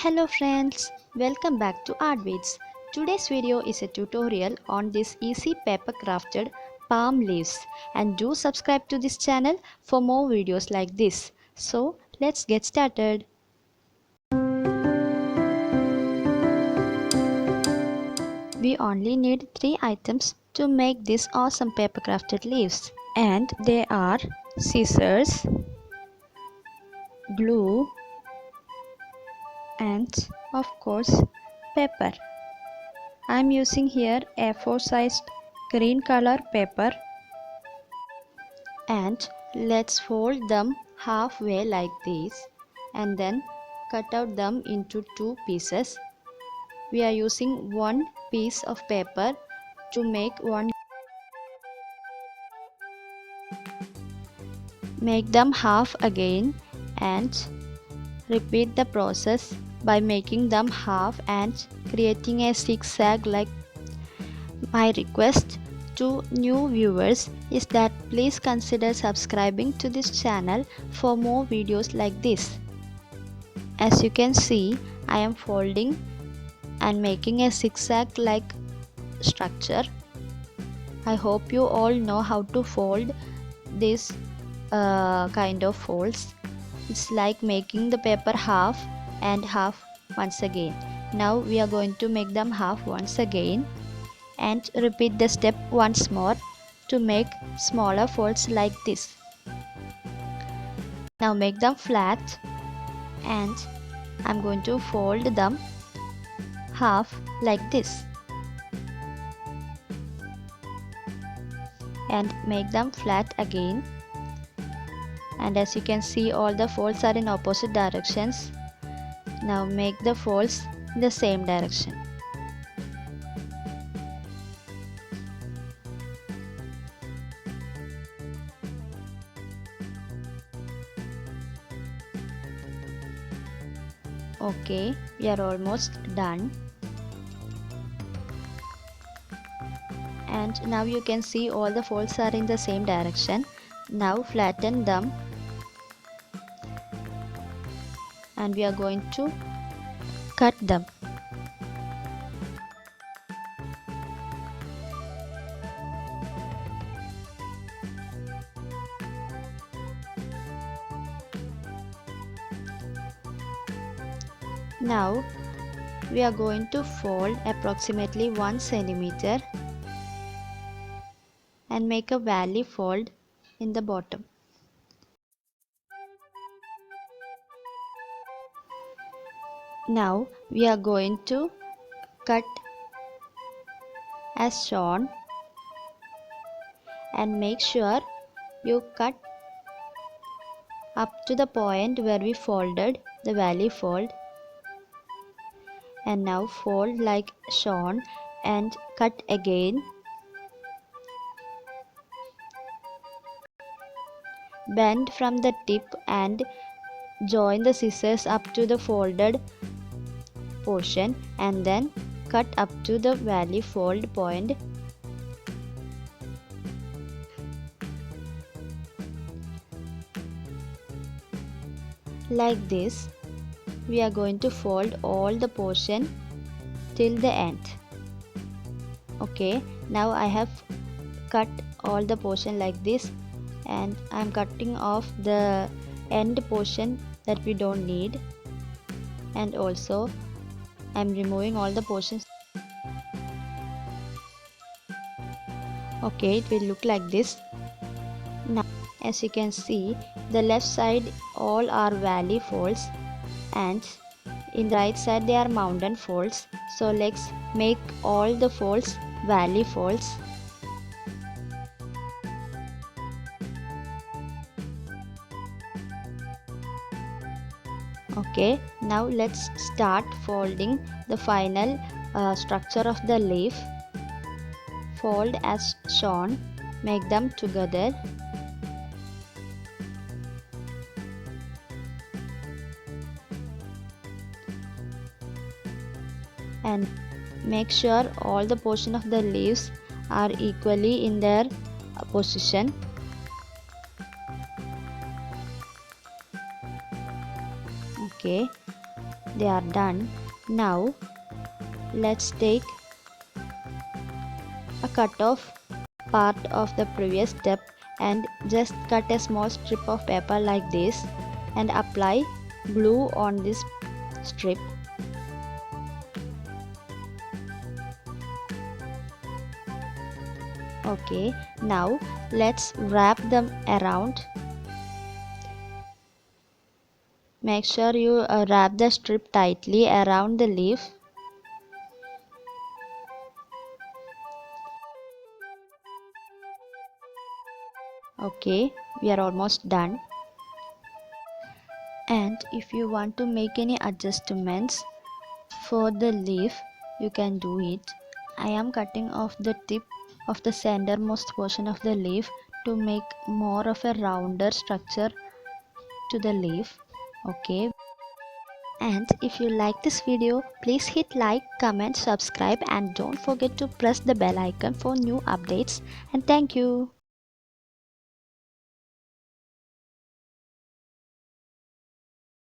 Hello friends, welcome back to Artbeats. Today's video is a tutorial on this easy paper crafted palm leaves, and do subscribe to this channel for more videos like this. So let's get started. We only need 3 items to make this awesome paper crafted leaves, and they are scissors, glue, and of course paper. I'm using here A4 sized green color paper, and let's fold them halfway like this and then cut out them into 2 pieces. We are using 1 piece of paper to make one. Make them half again and repeat the process by making them half and creating a zigzag. Like my request to new viewers is that please consider subscribing to this channel for more videos like this. As you can see, I am folding and making a zigzag like structure. I hope you all know how to fold this kind of folds. It's like making the paper half and half once again. Now we are going to make them half once again and repeat the step once more to make smaller folds like this. Now make them flat, and I'm going to fold them half like this and make them flat again. And as you can see, all the folds are in opposite directions. Now make the folds in the same direction. Okay, we are almost done. And now you can see all the folds are in the same direction. Now flatten them, and we are going to cut them. Now we are going to fold approximately 1 centimeter and make a valley fold in the bottom. Now we are going to cut as shown, and make sure you cut up to the point where we folded the valley fold. And now fold like shown and cut again. Bend from the tip and join the scissors up to the folded portion, and then cut up to the valley fold point. Like this, we are going to fold all the portion till the end. Okay, now I have cut all the portion like this, and I am cutting off the end portion that we don't need, and also I am removing all the portions. Okay, it will look like this. Now as you can see, the left side all are valley folds, and in the right side they are mountain folds. So let's make all the folds valley folds. Okay, now let's start folding the final structure of the leaf. Fold as shown, make them together. And make sure all the portion of the leaves are equally in their position. Okay, they are done. Now let's take a cut off part of the previous step and just cut a small strip of paper like this and apply glue on this strip. Okay, now let's wrap them around. Make sure you wrap the strip tightly around the leaf. Okay, we are almost done. And if you want to make any adjustments for the leaf, you can do it. I am cutting off the tip of the centermost portion of the leaf to make more of a rounder structure to the leaf. Okay, and if you like this video, please hit like, comment, subscribe, and don't forget to press the bell icon for new updates. And thank you.